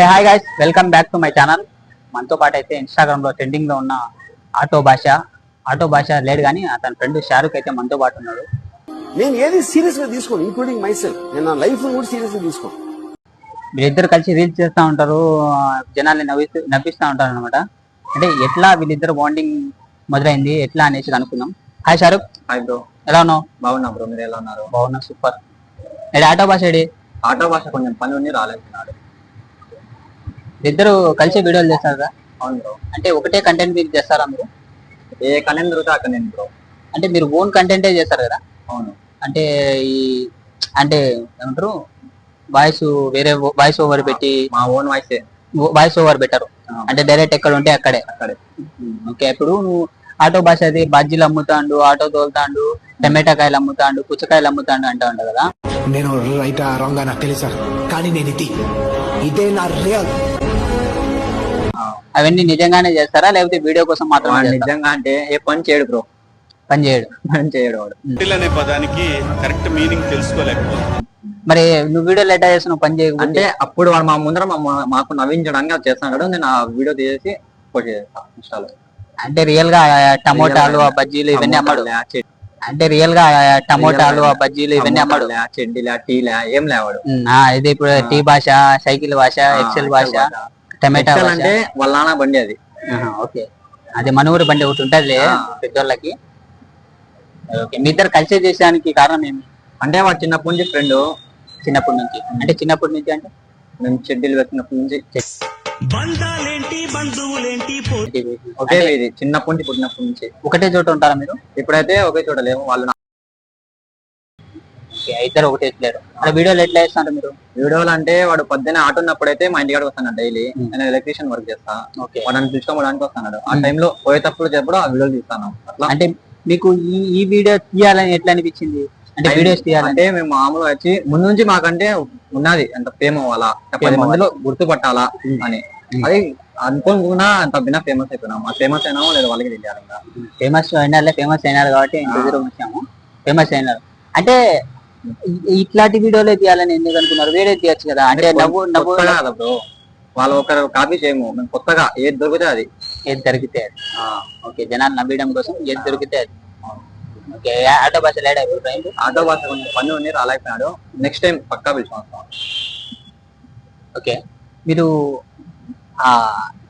Hi guys, welcome back to my channel. మనతో పాటు అయితే ఇన్స్టాగ్రామ్ లో ట్రెండింగ్ లో ఉన్న ఆటో భాష లేడు కానీ అతని ఫ్రెండ్ షారుఖ్ అయితే మనతో పాటు ఉన్నాడు. నేను ఏది సీరియస్ గా తీసుకోను, ఇంక్లూడింగ్ మై సెల్ఫ్. నేను నా లైఫ్ కూడా సీరియస్ గా తీసుకోను. వీళ్ళిద్దరు కలిసి రీల్స్ చేస్తూ ఉంటారు, జనాల్ని నవ్విస్తూ ఉంటారు అనమాట. అంటే ఎట్లా వీళ్ళిద్దరు బాండింగ్ మొదలైంది ఎట్లా అనేసి అనుకున్నాం. హాయ్ షారుఖ్. Hi bro. ఎలా ఉన్నావు? బాగున్నా బ్రో, మీరు ఎలా ఉన్నారు? బాగున్నా, సూపర్. ఆటో భాష ఆటో భాష కొంచెం పని ఉండి రాలేకున్నాడు. ఇద్దరు కలిసి వీడియోలు చేస్తారు కదా? అవును బ్రో. అంటే ఒకటే కంటెంట్ మీరు చేస్తారా? మీరు ఏ కంటెంట్ దొరికితే ఆ కంటెంట్ బ్రో. అంటే మీరు ఓన్ కంటెంటే చేస్తారు కదా? అవును. అంటే అంటే ఏమంటారు, వేరే వాయిస్ ఓవర్ పెట్టి మా ఓన్ వాయిస్ ఓవర్ పెట్టారు. అంటే డైరెక్ట్ ఎక్కడ ఉంటే అక్కడే. ఓకే, ఇప్పుడు నువ్వు ఆటో భాష అది బజ్జీలు అమ్ముతాండు, ఆటో తోలుతాండు, టమాటా కాయలు అమ్ముతాండు, పుచ్చకాయలు అమ్ముతాండు అంటా ఉంటావు కదా? నేను రైట్ రాంగ్ నాకు తెలుసా, కానీ నేను ఇదే నా రియల్. అవన్నీ నిజంగానే చేస్తారా లేకపోతే వీడియో కోసం మాత్రమే? నిజంగా అంటే ఏ పని చేయడు బ్రో. పని చేయడు వాడు. అనే పదానికి కరెక్ట్ మీనింగ్ తెలుసుకోలేకపోతుంది. మరి నువ్వు వీడియోలు ఎట్లా చేస్తున్నావు పని చేయకు? అంటే అప్పుడు వాడు మా ముందర మాకు నవ్వించడానికి అది చేస్తున్నాడు. నేను ఆ వీడియో తీసేసి పోస్ట్ చేస్తాను ఇన్స్టాలో. అంటే రియల్ గా టమోటాలు ఆ బజ్జీలు ఇవన్నీ అమ్మాడు? అంటే రియల్ గా టమోటాలు ఆ బజ్జీలు ఇవన్నీ అమ్మాడు? చెడ్డీలా టీలా ఏం లేవాడు. ఇది ఇప్పుడు టీ భాష, సైకిల్ భాష, ఎక్సెల్ భాష, టమాటా అంటే వాళ్ళ నాన్న బండి అది. ఓకే, అది మన ఊరి బండి ఒకటి ఉంటది పెద్దోళ్ళకి. ఓకే, మీ ఇద్దరు కలిసి చేసానికి కారణం ఏమి? అంటే వాడు చిన్నప్పటి నుంచి ఫ్రెండ్. చిన్నప్పటి నుంచి అంటే మేము చెడ్డీలు పెట్టినప్పటి నుంచి ఒకే ఇది చిన్నప్పటి నుంచి పుట్టినప్పటి నుంచి ఒకటే చోట ఉంటారా మీరు? ఇప్పుడైతే ఒకే చోట లేము. వాళ్ళు ఇద్దరు ఒకటే లేరు. అలా వీడియోలు ఎట్లా చేస్తారు మీరు? వీడియోలు అంటే వాడు పొద్దున్న ఆటో ఉన్నప్పుడైతే మా ఇంటికాడికి వస్తాను డైలీ. నేను ఎలక్ట్రీషియన్ వర్క్ చేస్తా. వాడిని పిలుచుకోవడానికి వస్తున్నాడు. ఆ టైంలో పోయేటప్పుడు చెప్పడం ఆ వీడియోలు తీస్తాను. అట్లా అంటే మీకు ఈ వీడియో తీయాలని ఎట్లా అనిపించింది? అంటే వీడియోస్ తీయాలంటే మేము మామూలుగా వచ్చి ముందు నుంచి మాకంటే ఉన్నది అంత ఫేమ్ అవ్వాలా, 10 మందిలో గుర్తుపట్టాలా అని. అది అనుకోకుండా అంత బిన్నా ఫేమస్ అయిపోయినాం. ఆ ఫేమస్ అయినామో లేదా వాళ్ళకి తెలియాలి. ఫేమస్ అయినారు కాబట్టి ఇంత దూరం వచ్చాము. ఫేమస్ అయినారు అంటే ఇట్లాంటి వీడియోలే తీయాలని ఎందుకు అనుకున్నారు? వేరే తీయచ్చు కదా? అంటే నవ్వు కదా బ్రో, వాళ్ళు ఒకరు కాపీ చేయము. మేము కొత్తగా ఏది దొరికితే అది. ఓకే, జనాలు నవ్వడం కోసం ఏది దొరికితే అది. ఓకే, ఆటో భాష లేడా? ఆటో భాష కొంచెం పని ఉండి రాలేకపోయినాడు. నెక్స్ట్ టైం పక్కా పిలుచుకుంటాం. ఓకే, మీరు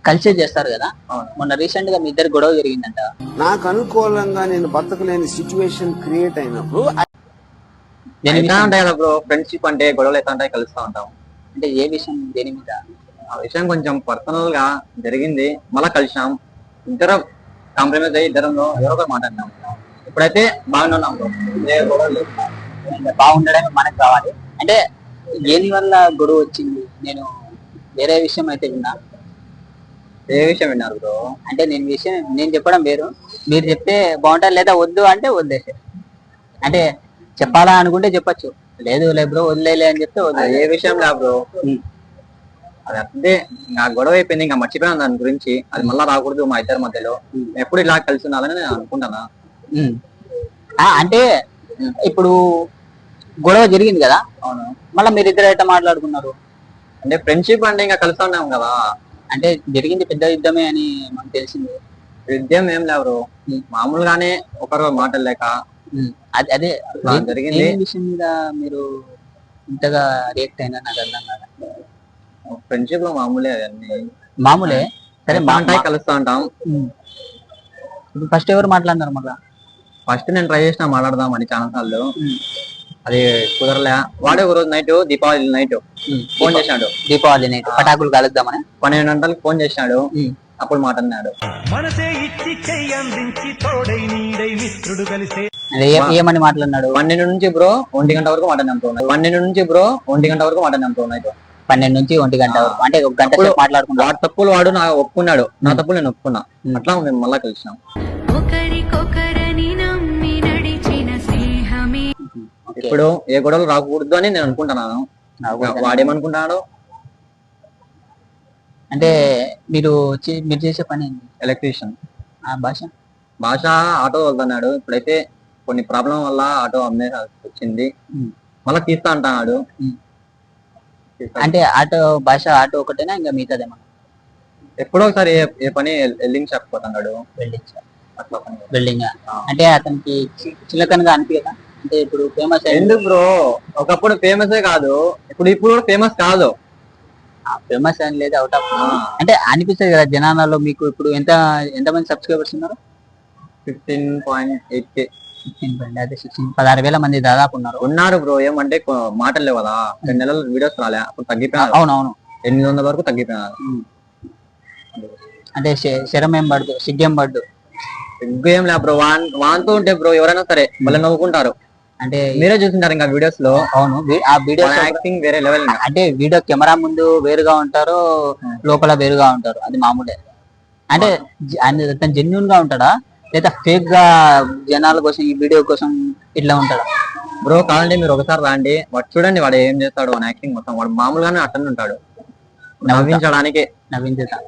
కలిసే చేస్తారు కదా? మొన్న రీసెంట్ గా మీ ఇద్దరు గొడవ జరిగిందంట. నాకు అనుకూలంగా నేను బతకలేని సిచ్యువేషన్ క్రియేట్ అయినప్పుడు ఉంటాయి కదా బ్రో. ఫ్రెండ్షిప్ అంటే గొడవలు ఎట్లా ఉంటాయి, కలుస్తా ఉంటాం. అంటే ఏ విషయం, దేని మీద? ఆ విషయం కొంచెం పర్సనల్ గా జరిగింది. మళ్ళా కలిసాం, ఇద్దరం కాంప్రమైజ్ అయ్యి ఇద్దరంలో ఎవరో ఒకరు మాట్లాడినాం. ఇప్పుడైతే బాగున్నాం బ్రో. బాగుండడమే మనకు కావాలి. అంటే దేని వల్ల గొడవ వచ్చింది? నేను వేరే విషయం అయితే విన్నా. ఏ విషయం విన్నారు బ్రో? అంటే నేను చెప్పడం వేరు, మీరు చెప్తే బాగుంటుంది. లేదా వద్దు అంటే వదిలేసే. అంటే చెప్పాలా అనుకుంటే చెప్పచ్చు, లేదు బ్రో వదిలేలే అని చెప్తే ఏ విషయం లే బ్రో. అది అంటే నా గొడవ అయిపోయింది, ఇంకా మర్చిపోయాను దాని గురించి. అది మళ్ళా రాకూడదు మా ఇద్దరి మధ్యలో. ఎప్పుడు ఇలా కలిసి ఉండాలని నేను అనుకుంటానా. అంటే ఇప్పుడు గొడవ జరిగింది కదా? అవును. మళ్ళీ మీరు ఇద్దరు ఎట్లా మాట్లాడుకున్నారు? అంటే ఫ్రెండ్షిప్ అంటే ఇంకా కలిసి ఉన్నాం కదా. అంటే జరిగింది పెద్ద యుద్ధమే అని మనకు తెలిసింది. యుద్ధం ఏం లేవు, మామూలుగానే ఒకరు మాటలేక అదే జరిగింది. విషయం మీద మీరు ఇంతగా రియాక్ట్ అయినా నాకు అర్థం కాదు. ఫ్రెండ్షిప్ లో మామూలే, అవన్నీ మామూలే. సరే, కలుస్తా ఉంటాం. ఇప్పుడు ఫస్ట్ ఎవరు మాట్లాడినారు? మళ్ళా ఫస్ట్ నేను ట్రై చేసిన మాట్లాడదామని చాలా సార్లు, అది కుదరలే. వాడే ఒక రోజు నైట్, దీపావళి నైట్ ఫోన్ చేశాడు. దీపావళి నైట్ పటాకులు కలుద్దామని 12 గంటలకు ఫోన్ చేశాడు. అప్పుడు మాట్లాడినాడు. ఏమని మాట్లాడినాడు? 12 నుంచి బ్రో 1 గంట వరకు మాట్లాడినాం. 12 నుంచి బ్రో 1 గంట వరకు మాట్లాడినాం నైట్. 12 నుంచి 1 గంట వరకు, అంటే 1 గంట మాట్లాడుకున్నాడు. వాడు తప్పులు వాడు నా ఒప్పుకున్నాడు, నా తప్పులు నేను ఒప్పుకున్నా. అట్లా మేము మళ్ళా కలిసినాం. ఇప్పుడు ఏ గొడవలు రాకూడదు అని నేను అనుకుంటున్నాను. వాడేమనుకుంటున్నాడు? అంటే మీరు చేసే పని ఎలక్ట్రీషియన్. భాష ఆటో వెళ్తున్నాడు. ఇప్పుడైతే కొన్ని ప్రాబ్లం వల్ల ఆటో అమ్మే వచ్చింది. మళ్ళీ తీస్తా అంటున్నాడు. అంటే ఆటో భాష ఆటో ఒకటేనా ఇంకా మిగతాదేమన్నా ఎప్పుడో ఒకసారి ఏ పని ఎల్లింగ్ చెప్పిపోతున్నాడు. బిల్డింగ్ అట్లా పని. బిల్డింగ్ అంటే అతనికి చిలకనగా అనిపించదా అంటే ఇప్పుడు ఫేమస్ ఎందుకు బ్రో, ఒకప్పుడు ఫేమసే కాదు, ఇప్పుడు కూడా ఫేమస్ కాదు. ఫేమస్ అని లేదు అవుట్ ఆఫ్ అంటే అనిపిస్తుంది కదా జనాలలో. మీకు ఇప్పుడు ఎంతమంది సబ్స్క్రైబర్స్ ఉన్నారు? 15.8K 16,000 మంది దాదాపు ఉన్నారు బ్రో. ఏమంటే మాటలు లేవు కదా, 2 నెలలు వీడియోస్ రాలే, అప్పుడు తగ్గిపోయినారు. అవునవును 800 వరకు తగ్గిపోయినారు. అంటే శరం ఏం పడదు, సిగ్గేం పడ్డు, సిగ్గు ఏం లే బ్రో. వాంతో ఉంటే బ్రో ఎవరైనా సరే మళ్ళీ నవ్వుకుంటారు. అంటే మీరే చూసింటారు ఇంకా వీడియోస్ లో. అవును ఆ వీడియో యాక్టింగ్ వేరే లెవెల్. అంటే వీడియో కెమెరా ముందు వేరుగా ఉంటారు, లోపల వేరుగా ఉంటారు, అది మామూలే. అంటే అతను జెన్యున్ గా ఉంటాడా లేదా ఫేక్ గా జనాల కోసం ఈ వీడియో కోసం ఇట్లా ఉంటాడా? బ్రో కావాలంటే మీరు ఒకసారి రాండి, వాడు చూడండి వాడు ఏం చేస్తాడు. వాడు యాక్టింగ్ మొత్తం వాడు మామూలుగానే అటెండ్ ఉంటాడు, నవ్వించడానికి. నవ్వించేదా?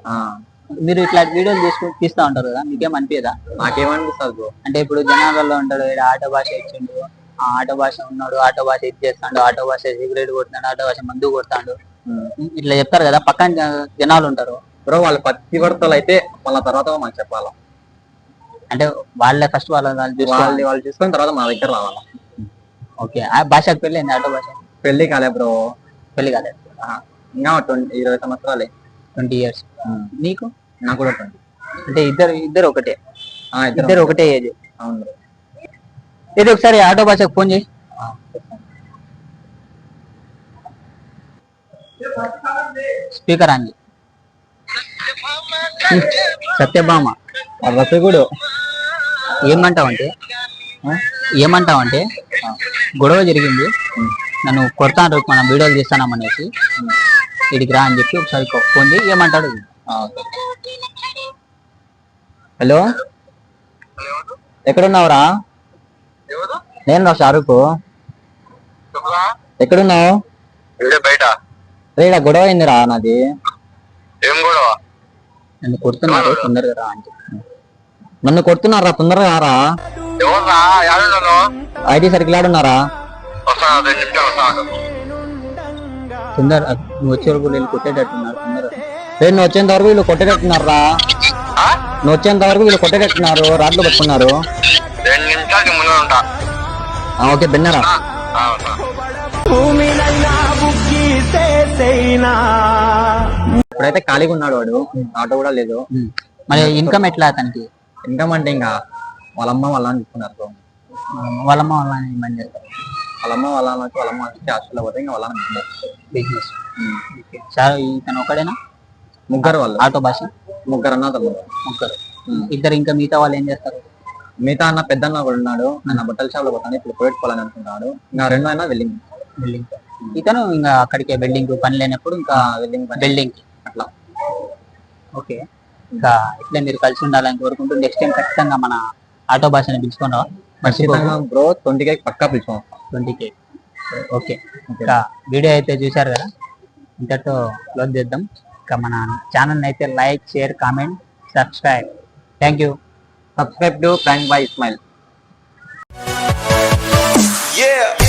మీరు ఇట్లా వీడియోలు తీస్తా ఉంటారు కదా, మీకేం అనిపించదా? నాకేమనిపిస్తుంది బ్రో అంటే ఇప్పుడు జనాలలో ఉంటాడు ఆటో భాష ఇచ్చిండు, ఆటో భాష ఉన్నాడు, ఆటో భాష ఇది చేస్తాడు, ఆటో భాష సిగరెట్ కొడుతున్నాడు, ఆటో భాష మందు కొడతాడు, ఇట్లా చెప్తారు కదా పక్కన జనాలు ఉంటారు. బ్రో వాళ్ళు పత్తివర్తలు అయితే వాళ్ళ తర్వాత మాకు చెప్పాలా, అంటే వాళ్ళే ఫస్ట్ వాళ్ళు చూసుకున్న తర్వాత మా దగ్గర రావాలా. ఓకే ఆ భాషకు పెళ్ళి అయింది? ఆటో భాష పెళ్లి కాలే బ్రో. పెళ్లి కాలేదు ఇంకా 20 సంవత్సరాలే. 20 years. నీకు? నాకు కూడా 20. అంటే ఇద్దరు ఒకటే? ఇద్దరు ఒకటే ఏజ్. అవును. ఇది ఒకసారి ఆటో భాషకు ఫోన్ చేయి. Speaker on. సత్యభామ రసగుడు ఏమంటావంటే గొడవ జరిగింది, నన్ను కొడతాను, మనం వీడియోలు తీస్తానమనేసి ఇడికి రా అని చెప్పి ఒకసారి ఫోన్ చేయి. ఏమంటాడు? హలో ఎక్కడున్నావురా? నేను రా షారుఖ్. ఎక్కడున్నావు? బయట రేడా గొడవ అయిందిరా నాది. ఏం గొడవ? నన్ను కొడుతున్నారు, తొందరగా రా అని చెప్పి. నన్ను కొడుతున్నారా, తొందరగా రా. ఎవర్రా? యాడున్నాను? ఐటీ సర్కిల్ ఆడున్నారా? వస్తాను, 2 నిమిషాలు వస్తాను. తొందర నువ్వు వచ్చే వరకు వీళ్ళు కొట్టేటట్టున్నారు. తొందరగా నువ్వు వచ్చేంత వరకు వీళ్ళు కొట్టేటట్టున్నారా? నువ్వు వచ్చేంత వరకు వీళ్ళు కొట్టేటట్టున్నారు, రాట్లు పట్టుకున్నారు. 2 నిమిషాలకి ముందు ఉంటా. ఓకే బెన్నరా. ఇప్పుడైతే ఖాళీగా ఉన్నాడు వాడు, ఆటో కూడా లేదు. మరి ఇన్కమ్ ఎట్లా అతనికి? ఇన్కమ్ అంటే ఇంకా వాళ్ళమ్మ వాళ్ళ చూసుకున్నారు. వాళ్ళమ్మ వాళ్ళ ఏమని చేస్తారు? వాళ్ళమ్మ వాళ్ళ హాస్టల్లో పోతే ఇంకా వాళ్ళ బిజినెస్. సార్ ఇతను ఒకడేనా? ముగ్గురు వాళ్ళు. ఆటో భాష ముగ్గురు అన్న తమ్ముడు. ముగ్గురు. ఇద్దరు ఇంకా మిగతా వాళ్ళు ఏం చేస్తారు? మిగతా అన్న పెద్ద అన్న కూడా ఉన్నాడు, నేను బట్టల షాప్ లో పోతాను, ఇప్పుడు పెట్టుకోవాలని అనుకుంటున్నాడు. ఇంకా 2 అయినా బిల్డింగ్. ఇతను ఇంకా అక్కడికే బిల్డింగ్ పని లేనప్పుడు ఇంకా బిల్డింగ్ అట్లా. ఓకే, ఇంకా ఇట్లా మీరు కలిసి ఉండాలని కోరుకుంటూ నెక్స్ట్ టైం ఖచ్చితంగా మన ఆటో భాషని పిలుచుకున్నావా? బ్రో 20K పక్కా పిలుచుకోవాలి. 20K. ఓకే, ఇంకా వీడియో అయితే చూశారు కదా, ఇంతటితో క్లోజ్ చేద్దాం. ఇంకా మన ఛానల్ అయితే like, share, comment, subscribe. Thank you. Subscribe to prank by Ismail. Yeah.